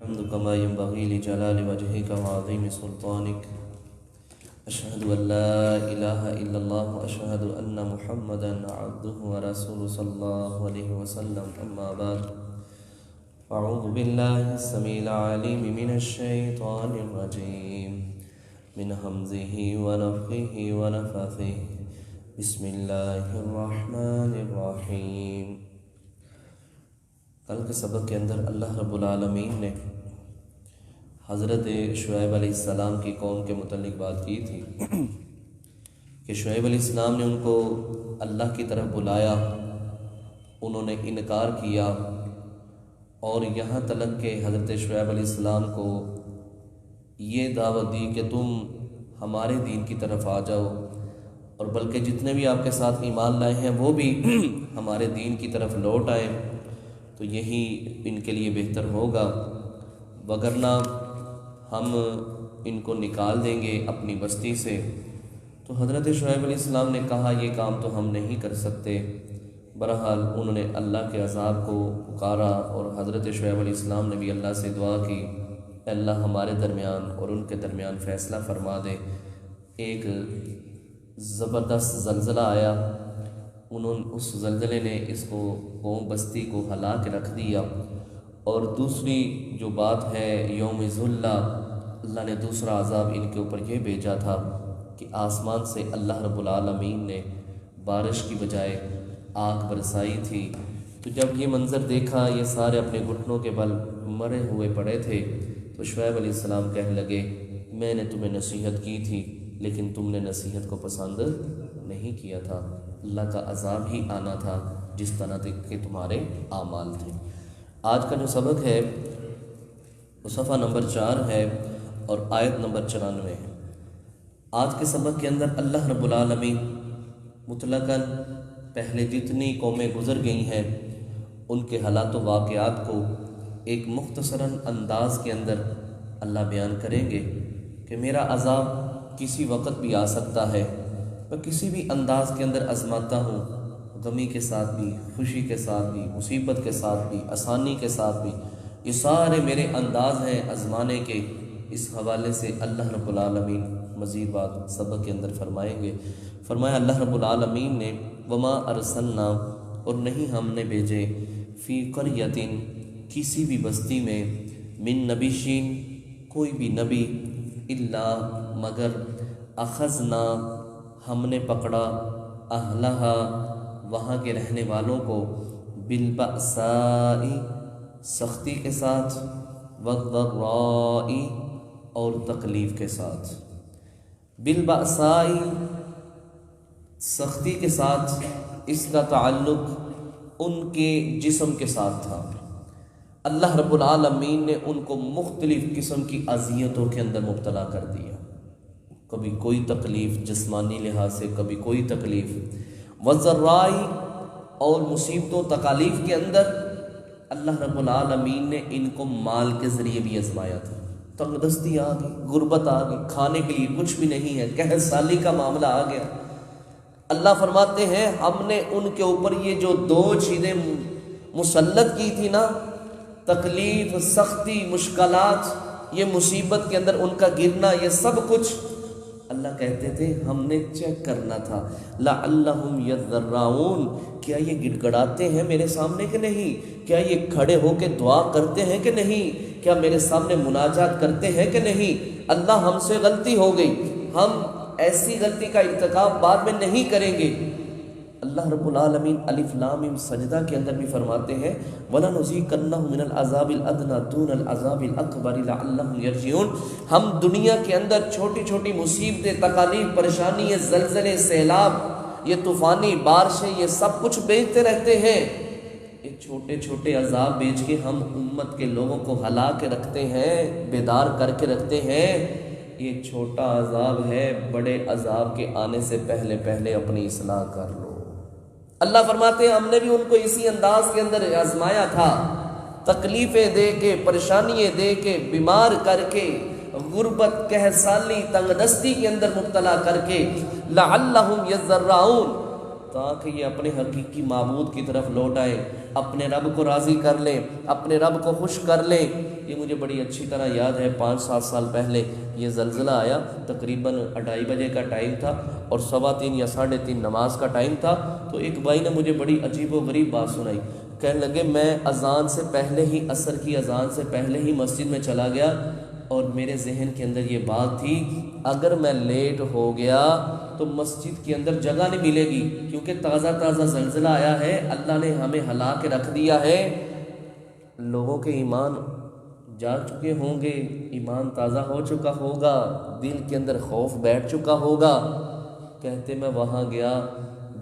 الحمد كما ينبغي لجلال وجهك وعظيم سلطانك أشهد أن لا إله إلا الله وأشهد أن محمدا عبده ورسوله صلى الله عليه وسلم أما بعد أعوذ بالله السميع العليم من الشيطان الرجيم من همزه ونفخه ونفثه بسم الله الرحمن الرحيم۔ کل کے سبق کے اندر اللہ رب العالمین نے حضرت شعیب علیہ السلام کی قوم کے متعلق بات کی تھی کہ شعیب علیہ السلام نے ان کو اللہ کی طرف بلایا، انہوں نے انکار کیا، اور یہاں تک کہ حضرت شعیب علیہ السلام کو یہ دعوت دی کہ تم ہمارے دین کی طرف آ جاؤ، اور بلکہ جتنے بھی آپ کے ساتھ ایمان لائے ہیں وہ بھی ہمارے دین کی طرف لوٹ آئیں تو یہی ان کے لیے بہتر ہوگا، وگرنہ ہم ان کو نکال دیں گے اپنی بستی سے۔ تو حضرت شعیب علیہ السلام نے کہا یہ کام تو ہم نہیں کر سکتے۔ بہرحال انہوں نے اللہ کے عذاب کو پکارا، اور حضرت شعیب علیہ السلام نے بھی اللہ سے دعا کی اے اللہ ہمارے درمیان اور ان کے درمیان فیصلہ فرما دے۔ ایک زبردست زلزلہ آیا، اس زلزلے نے اس کو قوم بستی کو ہلا کے رکھ دیا۔ اور دوسری جو بات ہے یوم ذلہ، اللہ نے دوسرا عذاب ان کے اوپر یہ بھیجا تھا کہ آسمان سے اللہ رب العالمین نے بارش کی بجائے آگ برسائی تھی۔ تو جب یہ منظر دیکھا، یہ سارے اپنے گھٹنوں کے بل مرے ہوئے پڑے تھے، تو شعیب علیہ السلام کہنے لگے میں نے تمہیں نصیحت کی تھی لیکن تم نے نصیحت کو پسند نہیں کیا تھا، اللہ کا عذاب ہی آنا تھا جس طرح کے تمہارے اعمال تھے۔ آج کا جو سبق ہے وہ صفحہ نمبر 4 ہے اور آیت نمبر 94 ہے۔ آج کے سبق کے اندر اللہ رب العالمین مطلقاً پہلے جتنی قومیں گزر گئی ہیں ان کے حالات و واقعات کو ایک مختصراً انداز کے اندر اللہ بیان کریں گے کہ میرا عذاب کسی وقت بھی آ سکتا ہے، میں کسی بھی انداز کے اندر آزماتا ہوں، غمی کے ساتھ بھی، خوشی کے ساتھ بھی، مصیبت کے ساتھ بھی، آسانی کے ساتھ بھی، یہ سارے میرے انداز ہیں آزمانے کے۔ اس حوالے سے اللہ رب العالمین مزید بات سبق کے اندر فرمائیں گے۔ فرمایا اللہ رب العالمین نے وما ارسلنا، اور نہیں ہم نے بھیجے، فی قریۃ، کسی بھی بستی میں، من نبیشین، کوئی بھی نبی، الا، مگر، اخذنا، ہم نے پکڑا، اہلہا، وہاں کے رہنے والوں کو، بالبأساء، سختی کے ساتھ، والضراء، اور تکلیف کے ساتھ۔ بالبأساء، سختی کے ساتھ، اس کا تعلق ان کے جسم کے ساتھ تھا۔ اللہ رب العالمین نے ان کو مختلف قسم کی اذیتوں کے اندر مبتلا کر دیا، کبھی کوئی تکلیف جسمانی لحاظ سے، کبھی کوئی تکلیف، وضراء، اور مصیبتوں تکالیف کے اندر اللہ رب العالمین نے ان کو مال کے ذریعے بھی آزمایا تھا۔ تنگ دستی آ گئی، غربت آ گئی، کھانے کے لیے کچھ بھی نہیں ہے، قحط سالی کا معاملہ آ گیا۔ اللہ فرماتے ہیں ہم نے ان کے اوپر یہ جو 2 چیزیں مسلط کی تھی نا، تکلیف، سختی، مشکلات، یہ مصیبت کے اندر ان کا گرنا، یہ سب کچھ اللہ کہتے تھے ہم نے چیک کرنا تھا، لعلہم یضرعون، کیا یہ گڑ گڑاتے ہیں میرے سامنے کہ نہیں، کیا یہ کھڑے ہو کے دعا کرتے ہیں کہ نہیں، کیا میرے سامنے مناجات کرتے ہیں کہ نہیں۔ اللہ ہم سے غلطی ہو گئی، ہم ایسی غلطی کا ارتکاب بعد میں نہیں کریں گے۔ اللہ رب العالمین الف لام میم سجدہ کے اندر بھی فرماتے ہیں وَلَنُذِيقَنَّهُم مِّنَ الْعَذَابِ الْأَدْنَىٰ دُونَ الْعَذَابِ الْأَكْبَرِ لَعَلَّهُمْ يَرْجِعُونَ۔ ہم دنیا کے اندر چھوٹی چھوٹی مصیبتیں، تکالیف، پریشانی، یہ زلزلے، سیلاب، یہ طوفانی بارشیں، یہ سب کچھ بھیجتے رہتے ہیں، یہ چھوٹے چھوٹے عذاب بھیج کے ہم امت کے لوگوں کو ہلا کے رکھتے ہیں، بیدار کر کے رکھتے ہیں۔ یہ چھوٹا عذاب ہے، بڑے عذاب کے آنے سے پہلے پہلے اپنی اصلاح کر لو۔ اللہ فرماتے ہیں ہم نے بھی ان کو اسی انداز کے اندر آزمایا تھا، تکلیفیں دے کے، پریشانیاں دے کے، بیمار کر کے، غربت، قحط سالی، تنگ دستی کے اندر مبتلا کر کے، لعلہم یضرعون، تاکہ یہ اپنے حقیقی معبود کی طرف لوٹ آئے۔ اپنے رب کو راضی کر لیں، اپنے رب کو خوش کر لیں۔ یہ مجھے بڑی اچھی طرح یاد ہے، 5-7 سال پہلے یہ زلزلہ آیا، تقریباً 2:30 بجے کا ٹائم تھا اور 3:15 یا 3:30 نماز کا ٹائم تھا۔ تو ایک بھائی نے مجھے بڑی عجیب و غریب بات سنائی، کہنے لگے میں اذان سے پہلے ہی، عصر کی اذان سے پہلے ہی مسجد میں چلا گیا اور میرے ذہن کے اندر یہ بات تھی اگر میں لیٹ ہو گیا تو مسجد کے اندر جگہ نہیں ملے گی، کیونکہ تازہ تازہ زلزلہ آیا ہے، اللہ نے ہمیں ہلا کے رکھ دیا ہے۔ لوگوں کے ایمان جا چکے ہوں گے، ایمان تازہ ہو چکا ہوگا، دل کے اندر خوف بیٹھ چکا ہوگا۔ کہتے میں وہاں گیا،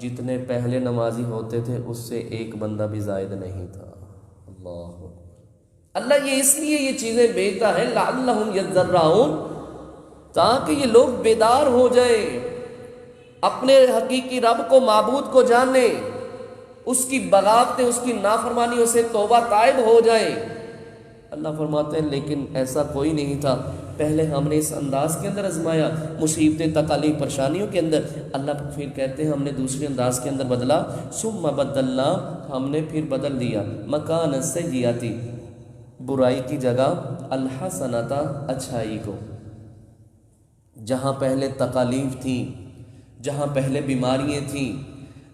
جتنے پہلے نمازی ہوتے تھے اس سے ایک بندہ بھی زائد نہیں تھا۔ اللہ یہ اس لیے یہ چیزیں بھیجتا ہے لعلہم یذرعون، تاکہ یہ لوگ بیدار ہو جائیں، اپنے حقیقی رب کو، معبود کو جانیں، اس کی بغاوتیں، اس کی نافرمانیوں سے توبہ تائب ہو جائیں۔ اللہ فرماتے ہیں لیکن ایسا کوئی نہیں تھا، پہلے ہم نے اس انداز کے اندر آزمایا، مصیبتیں، تکالیف، پریشانیوں کے اندر، اللہ پھر کہتے ہیں ہم نے دوسرے انداز کے اندر بدلا، ثم بدلنا، ہم نے پھر بدل دیا، مکان السیئۃ، برائی کی جگہ، الحسنۃ، اچھائی کو۔ جہاں پہلے تکالیف تھیں، جہاں پہلے بیماریاں تھیں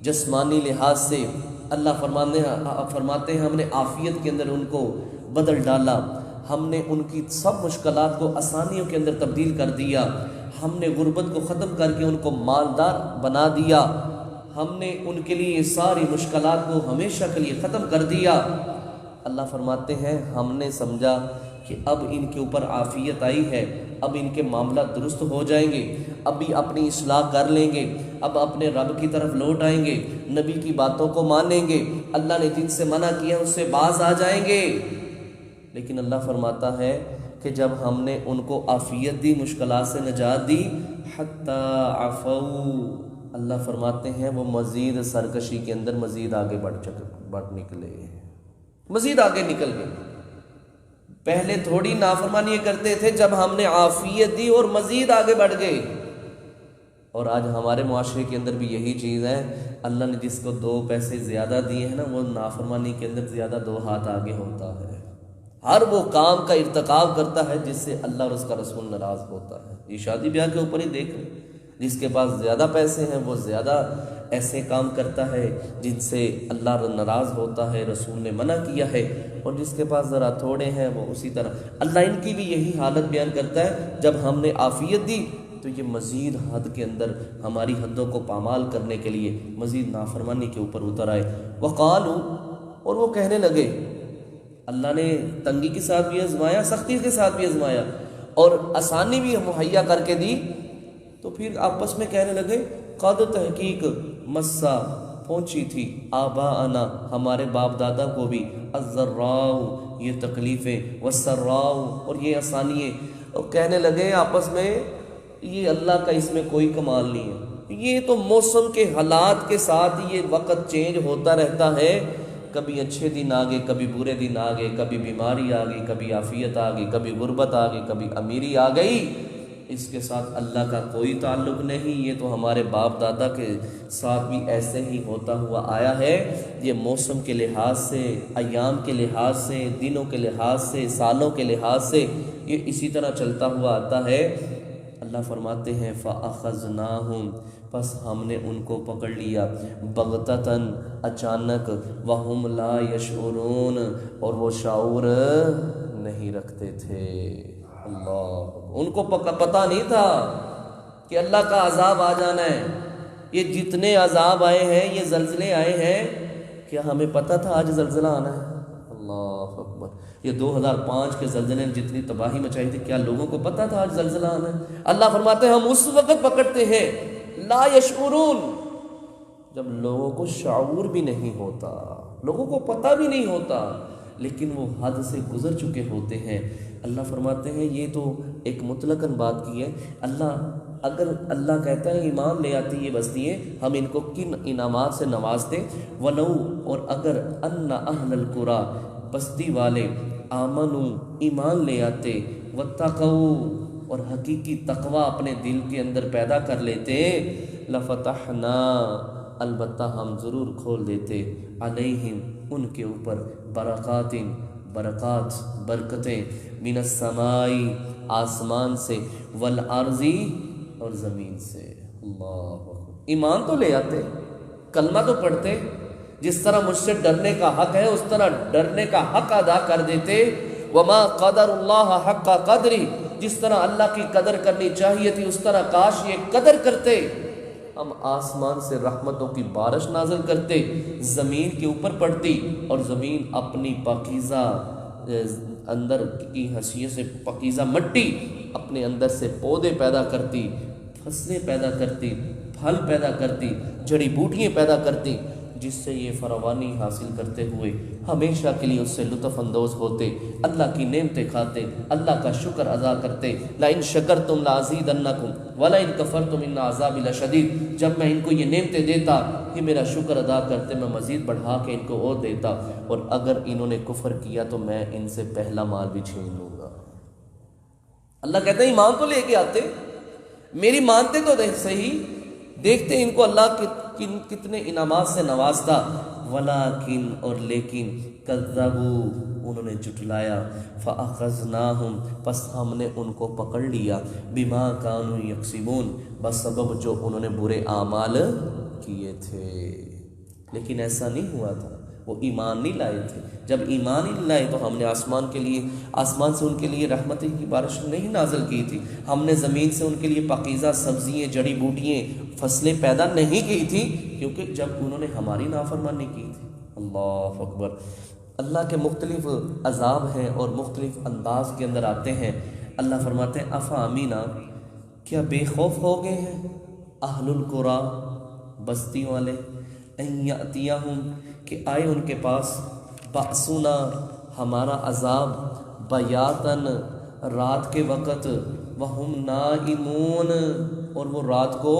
جسمانی لحاظ سے، اللہ فرماتے ہیں ہم نے عافیت کے اندر ان کو بدل ڈالا، ہم نے ان کی سب مشکلات کو آسانیوں کے اندر تبدیل کر دیا، ہم نے غربت کو ختم کر کے ان کو مالدار بنا دیا، ہم نے ان کے لیے ساری مشکلات کو ہمیشہ کے لیے ختم کر دیا۔ اللہ فرماتے ہیں ہم نے سمجھا کہ اب ان کے اوپر عافیت آئی ہے، اب ان کے معاملات درست ہو جائیں گے، اب بھی اپنی اصلاح کر لیں گے، اب اپنے رب کی طرف لوٹ آئیں گے، نبی کی باتوں کو مانیں گے، اللہ نے جن سے منع کیا اس سے باز آ جائیں گے۔ لیکن اللہ فرماتا ہے کہ جب ہم نے ان کو عافیت دی، مشکلات سے نجات دی، حتی عفو، اللہ فرماتے ہیں وہ مزید سرکشی کے اندر مزید آگے بڑھ نکلے، مزید آگے نکل گئے۔ پہلے تھوڑی نافرمانی کرتے تھے، جب ہم نے عافیت دی اور مزید آگے بڑھ گئے۔ اور آج ہمارے معاشرے کے اندر بھی یہی چیز ہے، اللہ نے جس کو 2 پیسے زیادہ دیے ہیں نا، وہ نافرمانی کے اندر زیادہ 2 ہاتھ آگے ہوتا ہے، ہر وہ کام کا ارتکاب کرتا ہے جس سے اللہ اور اس کا رسول ناراض ہوتا ہے۔ یہ شادی بیاہ کے اوپر ہی دیکھ لیں، جس کے پاس زیادہ پیسے ہیں وہ زیادہ ایسے کام کرتا ہے جن سے اللہ ناراض ہوتا ہے، رسول نے منع کیا ہے، اور جس کے پاس ذرا تھوڑے ہیں وہ اسی طرح۔ اللہ ان کی بھی یہی حالت بیان کرتا ہے، جب ہم نے عافیت دی تو یہ مزید حد کے اندر ہماری حدوں کو پامال کرنے کے لیے مزید نافرمانی کے اوپر اتر آئے۔ وقالو، اور وہ کہنے لگے، اللہ نے تنگی کے ساتھ بھی آزمایا، سختی کے ساتھ بھی آزمایا اور آسانی بھی مہیا کر کے دی، تو پھر آپس میں کہنے لگے، قد تحقیق مسا پہنچی تھی آباءنا، ہمارے باپ دادا کو بھی، الضراء، یہ تکلیفیں، والسراء، اور یہ آسانییں، اور کہنے لگے آپس میں یہ اللہ کا اس میں کوئی کمال نہیں ہے، یہ تو موسم کے حالات کے ساتھ یہ وقت چینج ہوتا رہتا ہے، کبھی اچھے دن آ گئے، کبھی برے دن آ گئے، کبھی بیماری آ گئی، کبھی عافیت آ گئی، کبھی غربت آ گئی، کبھی امیری آ گئی، اس کے ساتھ اللہ کا کوئی تعلق نہیں، یہ تو ہمارے باپ دادا کے ساتھ بھی ایسے ہی ہوتا ہوا آیا ہے، یہ موسم کے لحاظ سے، ایام کے لحاظ سے، دنوں کے لحاظ سے، سالوں کے لحاظ سے یہ اسی طرح چلتا ہوا آتا ہے۔ اللہ فرماتے ہیں فَأَخَذْنَاهُمْ، پس ہم نے ان کو پکڑ لیا، بغتتاً، اچانک، وَهُمْ لَا يَشْعُرُونَ، اور وہ شعور نہیں رکھتے تھے۔ اللہ، ان کو پتہ نہیں تھا کہ اللہ کا عذاب آ جانا ہے۔ یہ جتنے عذاب آئے ہیں، یہ زلزلے آئے ہیں، کیا ہمیں پتہ تھا آج زلزلہ آنا ہے؟ اللہ اکبر، یہ 2005 کے زلزلے نے جتنی تباہی مچائی تھی، کیا لوگوں کو پتہ تھا آج زلزلہ آنا ہے؟ اللہ فرماتے ہیں ہم اس وقت پکڑتے ہیں لا یشعرون، جب لوگوں کو شعور بھی نہیں ہوتا، لوگوں کو پتہ بھی نہیں ہوتا، لیکن وہ حد سے گزر چکے ہوتے ہیں۔ اللہ فرماتے ہیں یہ تو ایک مطلقاً بات کی ہے، اگر اللہ کہتا ہے ایمان لے آتی یہ بستییں، ہم ان کو کن انعامات سے نوازتے، وَلَوْ، اور اگر أَنَّ أَهْلَ الْقُرَىٰ، بستی والے، آمنوا، ایمان لے آتے، وَاتَّقَوْا، اور حقیقی تقوی اپنے دل کے اندر پیدا کر لیتے، لَفَتَحْنَا، البتہ ہم ضرور کھول دیتے، علیہم، ان کے اوپر برکات برکتیں من السمائی آسمان سے والارضی اور زمین سے۔ اللہ اکبر، ایمان تو لے آتے، کلمہ تو پڑھتے، جس طرح مجھ سے ڈرنے کا حق ہے اس طرح ڈرنے کا حق ادا کر دیتے۔ وما قدر اللہ حق قدری، جس طرح اللہ کی قدر کرنی چاہیے تھی اس طرح کاش یہ قدر کرتے۔ ہم آسمان سے رحمتوں کی بارش نازل کرتے، زمین کے اوپر پڑتی اور زمین اپنی پاکیزہ اندر کی حیثیت سے پاکیزہ مٹی اپنے اندر سے پودے پیدا کرتی، فصلیں پیدا کرتی، پھل پیدا کرتی، جڑی بوٹیاں پیدا کرتی، جس سے یہ فراوانی حاصل کرتے ہوئے ہمیشہ کے لیے اس سے لطف اندوز ہوتے، اللہ کی نعمتیں کھاتے، اللہ کا شکر ادا کرتے۔ لئن شکرتم لازیدنکم ولئن کفرتم ان عذابی لشدید، جب میں ان کو یہ نعمتیں دیتا یہ میرا شکر ادا کرتے، میں مزید بڑھا کے ان کو اور دیتا، اور اگر انہوں نے کفر کیا تو میں ان سے پہلا مال بھی چھین لوں گا۔ اللہ کہتے ہیں ایمان تو لے کے آتے، میری مانتے تو صحیح، دیکھتے ان کو اللہ کتنے انعامات سے نوازتا۔ ولیکن اور لیکن کذبوا، انہوں نے جھٹلایا، فاخذناہم، پس ہم نے ان کو پکڑ لیا، بما کانوا یکسبون، بس سبب جو انہوں نے برے اعمال کیے تھے۔ لیکن ایسا نہیں ہوا تھا، وہ ایمان نہیں لائے تھے۔ جب ایمان ہی نہیں لائے تو ہم نے آسمان سے ان کے لیے رحمت کی بارش نہیں نازل کی تھی، ہم نے زمین سے ان کے لیے پاکیزہ سبزیاں، جڑی بوٹیاں، فصلیں پیدا نہیں کی تھی، کیونکہ جب انہوں نے ہماری نافرمانی کی تھی۔ اللہ اکبر۔ اللہ کے مختلف عذاب ہیں اور مختلف انداز کے اندر آتے ہیں۔ اللہ فرماتے ہیں افامینہ، کیا بے خوف ہو گئے ہیں اہل القریٰ، بستی والے، ان یاتیہم، کہ آئے ان کے پاس، بأسنا، ہمارا عذاب، بیاتن، رات کے وقت، وہم نائمون، اور وہ رات کو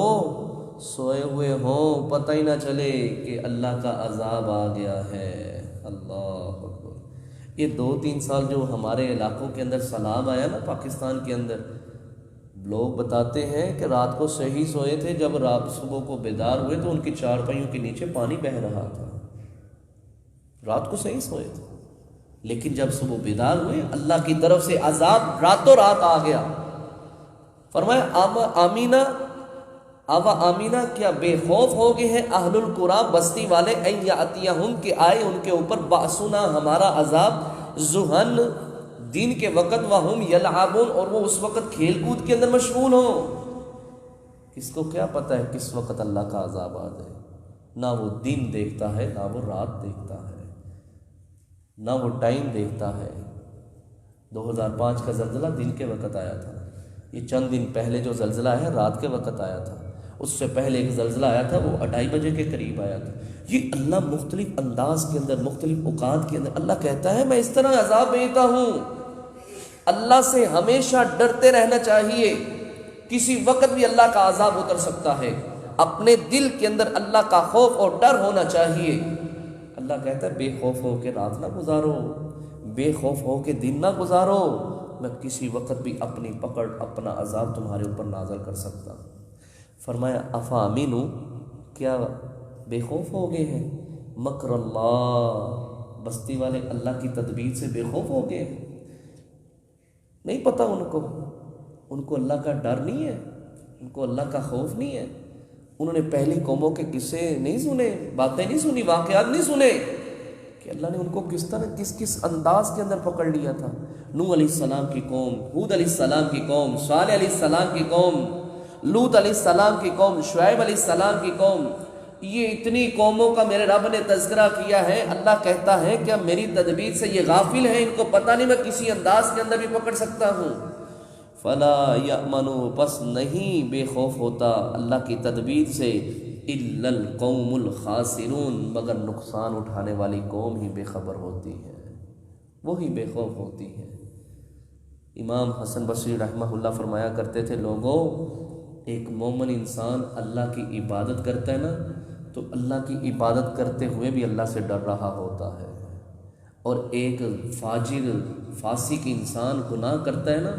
سوئے ہوئے ہوں، پتہ ہی نہ چلے کہ اللہ کا عذاب آ گیا ہے۔ اللہ اکبر۔ یہ 2-3 سال جو ہمارے علاقوں کے اندر سیلاب آیا نا پاکستان کے اندر، لوگ بتاتے ہیں کہ رات کو صحیح سوئے تھے، جب رات صبح کو بیدار ہوئے تو ان کی چارپائیوں کے نیچے پانی بہہ رہا تھا، رات کو صحیح سوئے تھے، لیکن جب صبح بیدار ہوئے اللہ کی طرف سے عذاب راتوں رات آ گیا۔ فرمایا آمینہ، کیا بے خوف ہو گئے ہیں اہل القریٰ، بستی والے، ان یاتیہم، کہ آئے ان کے اوپر، بأسنا، ہمارا عذاب، ضحیٰ، دن کے وقت، وہم یلعبون، اور وہ اس وقت کھیل کود کے اندر مشغول ہوں۔ کس کو کیا پتہ ہے کس وقت اللہ کا عذاب آ جائے؟ نہ وہ دن دیکھتا ہے، نہ وہ رات دیکھتا ہے، نہ وہ ٹائم دیکھتا ہے۔ 2005 کا زلزلہ دن کے وقت آیا تھا، یہ چند دن پہلے جو زلزلہ ہے رات کے وقت آیا تھا، اس سے پہلے ایک زلزلہ آیا تھا وہ 2:30 بجے کے قریب آیا تھا۔ یہ اللہ مختلف انداز کے اندر، مختلف اوقات کے اندر اللہ کہتا ہے میں اس طرح عذاب بھیجتا ہوں۔ اللہ سے ہمیشہ ڈرتے رہنا چاہیے، کسی وقت بھی اللہ کا عذاب اتر سکتا ہے، اپنے دل کے اندر اللہ کا خوف اور ڈر ہونا چاہیے۔ اللہ کہتا ہے بے خوف ہو کے رات نہ گزارو، بے خوف ہو کے دن نہ گزارو، میں کسی وقت بھی اپنی پکڑ، اپنا عذاب تمہارے اوپر نازل کر سکتا ہوں۔ فرمایا افامینو، کیا بے خوف ہو گئے ہیں مکر اللہ، بستی والے اللہ کی تدبیر سے بے خوف ہو گئے ہیں؟ نہیں پتہ ان کو اللہ کا ڈر نہیں ہے، ان کو اللہ کا خوف نہیں ہے، انہوں نے پہلی قوموں کے قصے نہیں سنے، باتیں نہیں سنی، واقعات نہیں سنے کہ اللہ نے ان کو کس طرح کس انداز کے اندر پکڑ لیا تھا۔ نوح علیہ السلام کی قوم، ہود علیہ السلام کی قوم، صالح علیہ السلام کی قوم، لوط علیہ السلام کی قوم، شعیب علیہ السلام کی قوم، یہ اتنی قوموں کا میرے رب نے تذکرہ کیا ہے۔ اللہ کہتا ہے کیا میری تدبیر سے یہ غافل ہیں، ان کو پتہ نہیں میں کسی انداز کے اندر بھی پکڑ سکتا ہوں؟ فلا یأمنوا، پس نہیں بے خوف ہوتا اللہ کی تدبیر سے، الا القوم الخاسرون، مگر نقصان اٹھانے والی قوم ہی بے خبر ہوتی ہے، وہی بے خوف ہوتی ہے۔ امام حسن بصری رحمہ اللہ فرمایا کرتے تھے، لوگوں، ایک مومن انسان اللہ کی عبادت کرتا ہے نا تو اللہ کی عبادت کرتے ہوئے بھی اللہ سے ڈر رہا ہوتا ہے، اور ایک فاجر فاسق انسان گناہ کرتا ہے نا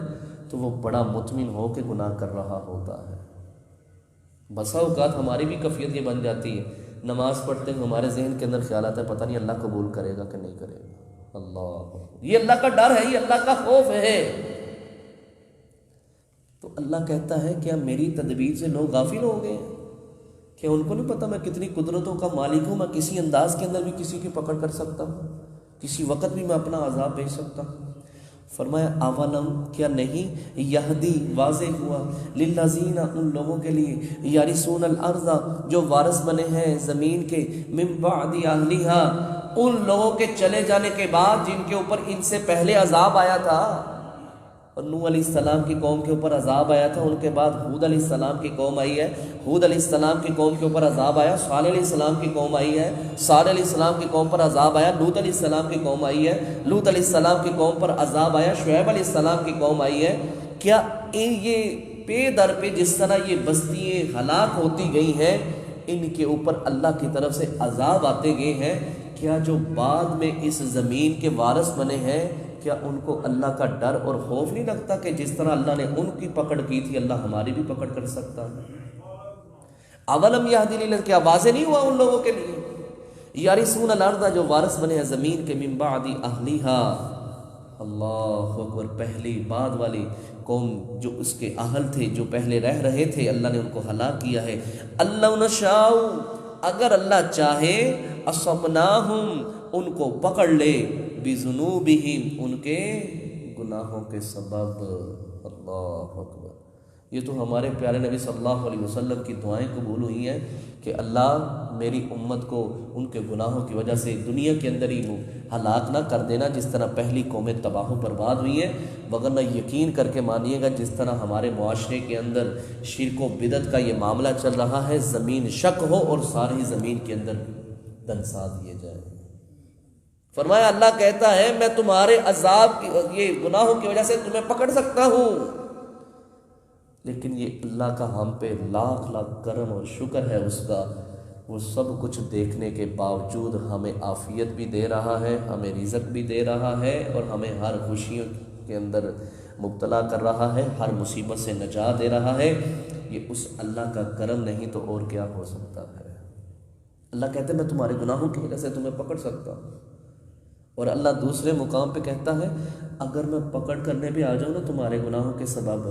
تو وہ بڑا مطمئن ہو کے گناہ کر رہا ہوتا ہے۔ بسا اوقات ہماری بھی کیفیت یہ بن جاتی ہے، نماز پڑھتے ہیں ہمارے ذہن کے اندر خیال آتا ہے پتہ نہیں اللہ قبول کرے گا کہ نہیں کرے گا. اللہ، یہ اللہ کا ڈر ہے، یہ اللہ کا خوف ہے. تو اللہ کہتا ہے کیا میری تدبیر سے لوگ غافل ہو گئے ہیں؟ کہ ان کو نہیں پتہ میں کتنی قدرتوں کا مالک ہوں، میں کسی انداز کے اندر بھی کسی کی پکڑ کر سکتا ہوں، کسی وقت بھی میں اپنا عذاب بھیج سکتا ہوں. فرمایا اولم، کیا نہیں، یہدی، واضح ہوا، للذین، ان لوگوں کے لیے، یرثون الارض، جو وارث بنے ہیں زمین کے، من بعد اہلھا، ان لوگوں کے چلے جانے کے بعد جن کے اوپر ان سے پہلے عذاب آیا تھا. اور نوح علیہ السلام کی قوم کے اوپر عذاب آیا تھا، ان کے بعد ہود علیہ السلام کی قوم آئی ہے، ہود علیہ السلام کی قوم کے اوپر عذاب آیا، صالح علیہ السلام کی قوم آئی ہے، صالح علیہ السلام کی قوم پر عذاب آیا، لوط علیہ السلام کی قوم آئی ہے، لوط علیہ السلام کی قوم پر عذاب آیا، شعیب علیہ السلام کی قوم آئی ہے. کیا یہ پے در پہ جس طرح یہ بستیاں ہلاک ہوتی گئی ہیں، ان کے اوپر اللہ کی طرف سے عذاب آتے گئے ہیں، کیا جو بعد میں اس زمین کے وارث بنے ہیں کیا ان کو اللہ کا ڈر اور خوف نہیں لگتا کہ جس طرح اللہ نے ان کی پکڑ کی تھی اللہ ہماری بھی پکڑ کر سکتا ہے؟ اولم یہدی للذین، کیا واضح نہیں ہوا ان لوگوں کے لیے، یرثون الارض، جو وارث بنے ہیں زمین کے، من بعد اہلھا، اللہ اکبر، پہلی بعد والی قوم جو اس کے اہل تھے، جو پہلے رہ رہے تھے، اللہ نے ان کو ہلاک کیا ہے. اللہ نشاء، اگر اللہ چاہے، اصبناہم، ان کو پکڑ لے، بذنوبہم، ان کے گناہوں کے سبب. اللہ اکبر، یہ تو ہمارے پیارے نبی صلی اللہ علیہ وسلم کی دعائیں قبول ہوئی ہیں کہ اللہ میری امت کو ان کے گناہوں کی وجہ سے دنیا کے اندر ہی ہلاک نہ کر دینا جس طرح پہلی قومیں تباہ و برباد ہوئی ہیں، وگرنہ یقین کر کے مانیے گا جس طرح ہمارے معاشرے کے اندر شرک و بدعت کا یہ معاملہ چل رہا ہے، زمین شک ہو اور ساری زمین کے اندر دنسا دیے جائے. فرمایا اللہ کہتا ہے میں تمہارے عذاب کی، یہ گناہوں کی وجہ سے تمہیں پکڑ سکتا ہوں، لیکن یہ اللہ کا ہم پہ لاکھ لاکھ کرم اور شکر ہے اس کا، وہ سب کچھ دیکھنے کے باوجود ہمیں عافیت بھی دے رہا ہے، ہمیں رزق بھی دے رہا ہے، اور ہمیں ہر خوشیوں کے اندر مبتلا کر رہا ہے، ہر مصیبت سے نجات دے رہا ہے. یہ اس اللہ کا کرم نہیں تو اور کیا ہو سکتا ہے؟ اللہ کہتے ہیں میں تمہارے گناہوں کی وجہ سے تمہیں پکڑ سکتا ہوں. اور اللہ دوسرے مقام پہ کہتا ہے اگر میں پکڑ کرنے بھی آ جاؤں نا تمہارے گناہوں کے سبب،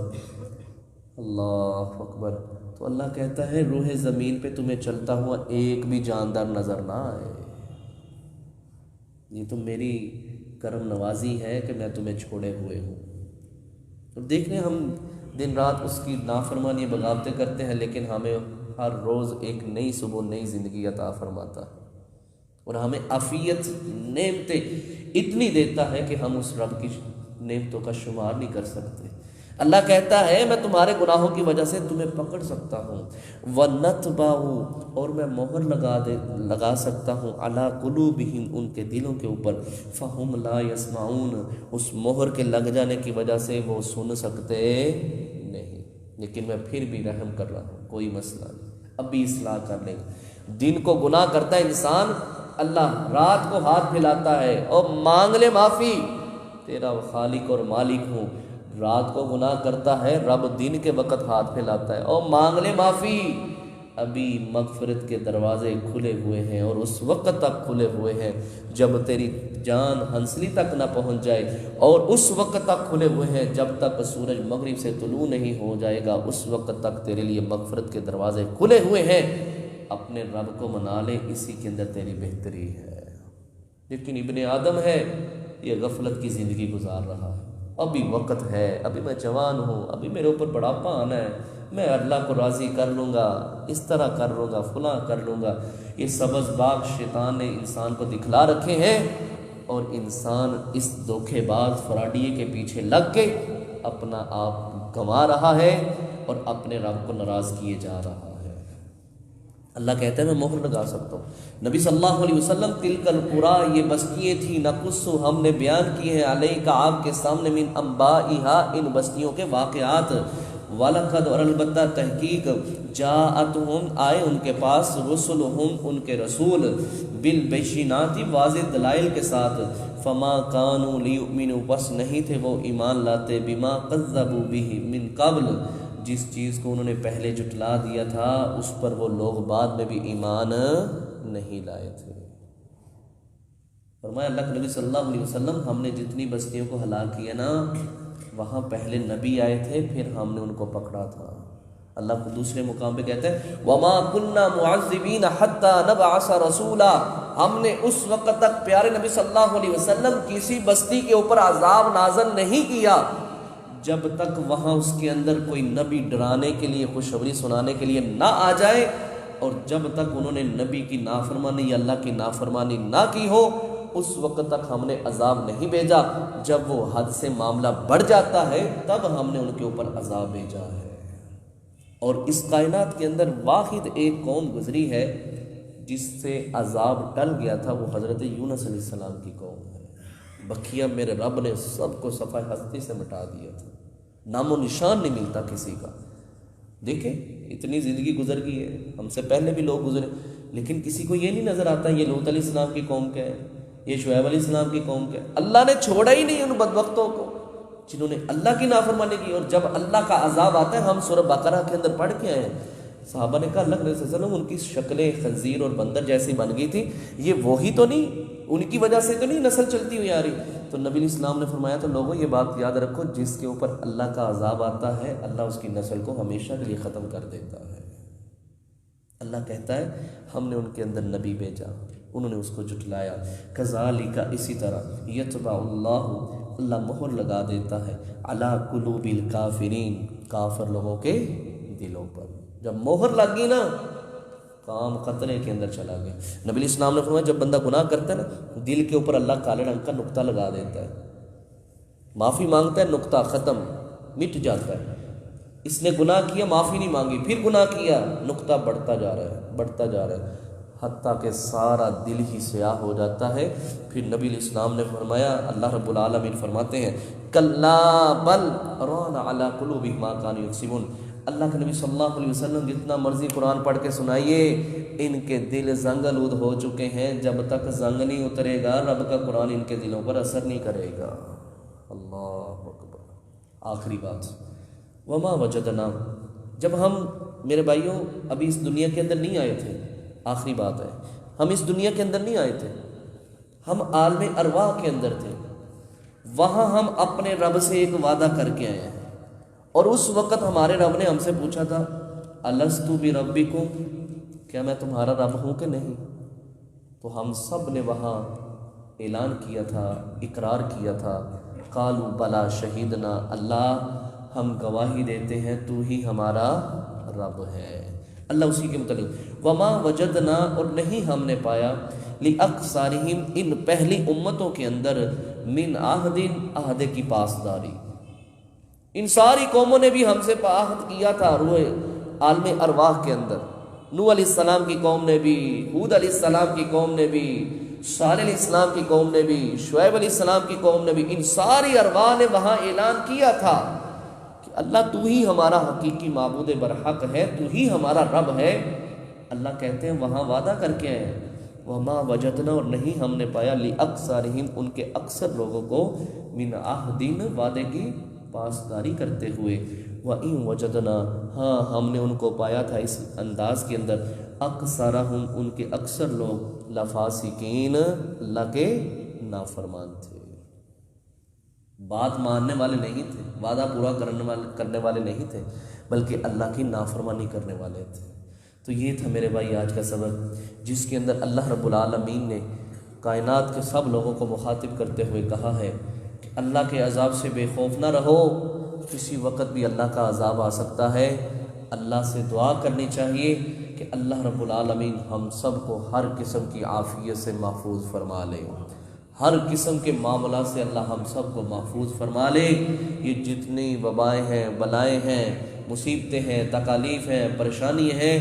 اللہ اکبر، تو اللہ کہتا ہے روح زمین پہ تمہیں چلتا ہوا ایک بھی جاندار نظر نہ آئے. یہ تو میری کرم نوازی ہے کہ میں تمہیں چھوڑے ہوئے ہوں. اور دیکھ رہے ہم دن رات اس کی نافرمانی بغاوتیں کرتے ہیں، لیکن ہمیں ہر روز ایک نئی صبح نئی زندگی عطا فرماتا ہے، اور ہمیں عافیت نعمتیں اتنی دیتا ہے کہ ہم اس رب کی نعمتوں کا شمار نہیں کر سکتے. اللہ کہتا ہے میں تمہارے گناہوں کی وجہ سے تمہیں پکڑ سکتا ہوں، وَنَتْبَعُ، اور میں مہر لگا سکتا ہوں، عَلَىٰ قُلُوبِهِمْ، ان کے دلوں کے اوپر، فَهُمْ لَا يَسْمَعُونَ، اس مہر کے لگ جانے کی وجہ سے وہ سن سکتے نہیں، لیکن میں پھر بھی رحم کر رہا ہوں، کوئی مسئلہ نہیں، اب بھی اصلاح کر لیں گے. دن کو گناہ کرتا ہے انسان، اللہ رات کو ہاتھ پھیلاتا ہے اور مانگ لے معافی، تیرا خالق اور مالک ہوں. رات کو گناہ کرتا ہے، رب دن کے وقت ہاتھ پھیلاتا ہے اور مانگ لے معافی، ابھی مغفرت کے دروازے کھلے ہوئے ہیں، اور اس وقت تک کھلے ہوئے ہیں جب تیری جان ہنسلی تک نہ پہنچ جائے، اور اس وقت تک کھلے ہوئے ہیں جب تک سورج مغرب سے طلوع نہیں ہو جائے گا، اس وقت تک تیرے لیے مغفرت کے دروازے کھلے ہوئے ہیں. اپنے رب کو منا لے، اسی کے اندر تیری بہتری ہے. لیکن ابن آدم ہے یہ غفلت کی زندگی گزار رہا ہے، ابھی وقت ہے، ابھی میں جوان ہوں، ابھی میرے اوپر بڑھاپا آنا ہے، میں اللہ کو راضی کر لوں گا، اس طرح کر لوں گا، فلاں کر لوں گا. یہ سبز باغ شیطان نے انسان کو دکھلا رکھے ہیں، اور انسان اس دھوکے باز فراڈیے کے پیچھے لگ کے اپنا آپ گنوا رہا ہے اور اپنے رب کو ناراض کیے جا رہا ہے. اللہ کہتا ہے میں مہر لگا سکتا ہوں. نبی صلی اللہ علیہ وسلم تلک القری، یہ بستیاں تھیں، نقص ہم نے بیان کیے ہیں، علیک آپ کے سامنے، من انبائہا، ان بستیوں کے واقعات، وَلَقَدْ، اور البتہ تحقیق، جاءتہم، آئے ان کے پاس، رسلہم، ان کے رسول، بالبیشینات، واضح دلائل کے ساتھ، فما کانوا لیؤمنوا، بس نہیں تھے وہ ایمان لاتے، بما کذبوا بہ من قبل، جس چیز کو انہوں نے پہلے جھٹلا دیا تھا اس پر وہ لوگ بعد میں بھی ایمان نہیں لائے تھے۔ فرمایا اللہ کے نبی صلی اللہ علیہ وسلم ہم نے جتنی بستیوں کو ہلاک کیا نا وہاں پہلے نبی آئے تھے پھر ہم نے ان کو پکڑا تھا۔ اللہ کو دوسرے مقام پہ کہتے ہیں وَمَا كُنَّا مُعَذِّبِينَ حَتَّى نَبْعَثَ رَسُولًا، ہم نے اس وقت تک پیارے نبی صلی اللہ علیہ وسلم کسی بستی کے اوپر عذاب نازل نہیں کیا جب تک وہاں اس کے اندر کوئی نبی ڈرانے کے لیے خوشخبری سنانے کے لیے نہ آ جائے، اور جب تک انہوں نے نبی کی نافرمانی یا اللہ کی نافرمانی نہ کی ہو اس وقت تک ہم نے عذاب نہیں بھیجا۔ جب وہ حد سے معاملہ بڑھ جاتا ہے تب ہم نے ان کے اوپر عذاب بھیجا ہے۔ اور اس کائنات کے اندر واحد ایک قوم گزری ہے جس سے عذاب ٹل گیا تھا، وہ حضرت یونس علیہ السلام کی قوم ہے۔ بقیہ میرے رب نے سب کو صفحہ ہستی سے مٹا دیا تھا، نام و نشان نہیں ملتا کسی کا۔ دیکھیں اتنی زندگی گزر گئی ہے، ہم سے پہلے بھی لوگ گزرے، لیکن کسی کو یہ نہیں نظر آتا یہ لوط علیہ السلام کی قوم کیا ہے، یہ شعیب علیہ السلام کی قوم کیا ہے۔ اللہ نے چھوڑا ہی نہیں ان بدبختوں کو جنہوں نے اللہ کی نافرمانی کی۔ اور جب اللہ کا عذاب آتا ہے، ہم سورہ بقرہ کے اندر پڑھ کے آئے ہیں، صحابہ نے کہا اللہ کے رسول صلی اللہ علیہ وسلم ان کی شکلیں خنزیر اور بندر جیسی بن گئی تھی، یہ وہی تو نہیں، ان کی وجہ سے تو نہیں نسل چلتی ہوئی آ رہی۔ تو نبی علیہ السلام نے فرمایا تو لوگوں یہ بات یاد رکھو، جس کے اوپر اللہ کا عذاب آتا ہے اللہ اس کی نسل کو ہمیشہ کے لیے ختم کر دیتا ہے۔ اللہ کہتا ہے ہم نے ان کے اندر نبی بھیجا، انہوں نے اس کو جھٹلایا۔ کذالک، اسی طرح، یطبع اللہ مہر لگا دیتا ہے علی قلوب الکافرین، کافر لوگوں کے دلوں پر۔ جب مہر لگ گئی نا کام خطرے کے اندر چلا گیا۔ نبی علیہ السلام نے فرمایا جب بندہ گناہ کرتا ہے نا دل کے اوپر اللہ کالے رنگ کا نقطہ لگا دیتا ہے، معافی مانگتا ہے نقطہ ختم، مٹ جاتا ہے۔ اس نے گناہ کیا معافی نہیں مانگی، پھر گناہ کیا، نقطہ بڑھتا جا رہا ہے، بڑھتا جا رہا ہے، حتیٰ کہ سارا دل ہی سیاہ ہو جاتا ہے۔ پھر نبی علیہ السلام نے فرمایا، اللہ رب العالمین فرماتے ہیں کلا بل ران علی قلوبہم ما کانوا یکسبون۔ اللہ کے نبی صلی اللہ علیہ وسلم جتنا مرضی قرآن پڑھ کے سنائیے، ان کے دل زنگ آلود ہو چکے ہیں، جب تک زنگ نہیں اترے گا رب کا قرآن ان کے دلوں پر اثر نہیں کرے گا۔ اللہ اکبر۔ آخری بات، وما وجدنا، جب ہم میرے بھائیوں ابھی اس دنیا کے اندر نہیں آئے تھے، آخری بات ہے، ہم اس دنیا کے اندر نہیں آئے تھے، ہم عالم ارواح کے اندر تھے، وہاں ہم اپنے رب سے ایک وعدہ کر کے آئے ہیں، اور اس وقت ہمارے رب نے ہم سے پوچھا تھا الست بربکم، کیا میں تمہارا رب ہوں کہ نہیں؟ تو ہم سب نے وہاں اعلان کیا تھا، اقرار کیا تھا، قالوا بلا شہیدنا، اللہ ہم گواہی دیتے ہیں تو ہی ہمارا رب ہے۔ اللہ اسی کے متعلق وما وجدنا، اور نہیں ہم نے پایا، لأکثرہم، ان پہلی امتوں کے اندر، من عہد، عہد کی پاسداری۔ ان ساری قوموں نے بھی ہم سے عہد کیا تھا روح عالم ارواح کے اندر، نوح علیہ السلام کی قوم نے بھی، ہود علیہ السلام کی قوم نے بھی، صالح علیہ السلام کی قوم نے بھی، شعیب علیہ السلام کی قوم نے بھی، ان ساری ارواح نے وہاں اعلان کیا تھا کہ اللہ تو ہی ہمارا حقیقی معبود برحق ہے، تو ہی ہمارا رب ہے۔ اللہ کہتے ہیں وہاں وعدہ کر کے آئے، وما وجدنا، اور نہیں ہم نے پایا، لأکثرہم، ان کے اکثر لوگوں کو، من عہد، وعدے کی پاسداری کرتے ہوئے، وَإِن وَجَدْنَا، ہاں ہم نے ان کو پایا تھا اس انداز کے اندر، اکثرہم، ان کے اکثر لوگ، لفاسقین، اللہ کے نافرمان تھے، بات ماننے والے نہیں تھے، وعدہ پورا کرنے والے نہیں تھے، بلکہ اللہ کی نافرمانی کرنے والے تھے۔ تو یہ تھا میرے بھائی آج کا سبق، جس کے اندر اللہ رب العالمین نے کائنات کے سب لوگوں کو مخاطب کرتے ہوئے کہا ہے کہ اللہ کے عذاب سے بے خوف نہ رہو، کسی وقت بھی اللہ کا عذاب آ سکتا ہے۔ اللہ سے دعا کرنی چاہیے کہ اللہ رب العالمین ہم سب کو ہر قسم کی عافیت سے محفوظ فرما لے، ہر قسم کے معاملات سے اللہ ہم سب کو محفوظ فرما لے۔ یہ جتنی وبائیں ہیں، بلائیں ہیں، مصیبتیں ہیں، تکالیف ہیں، پریشانی ہیں،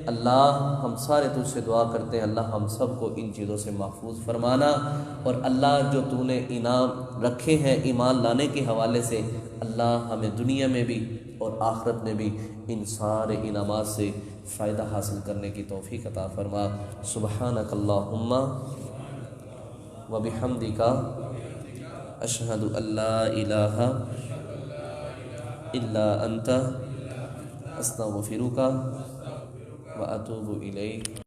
اللہ ہم سارے تجھ سے دعا کرتے ہیں اللہ ہم سب کو ان چیزوں سے محفوظ فرمانا، اور اللہ جو تو نے انعام رکھے ہیں ایمان لانے کے حوالے سے، اللہ ہمیں دنیا میں بھی اور آخرت میں بھی ان سارے انعامات سے فائدہ حاصل کرنے کی توفیق عطا فرما۔ سبحانک اللہم وبحمدک، اشہد ان لا الہ الا انت، استغفرک و اتوب الیک۔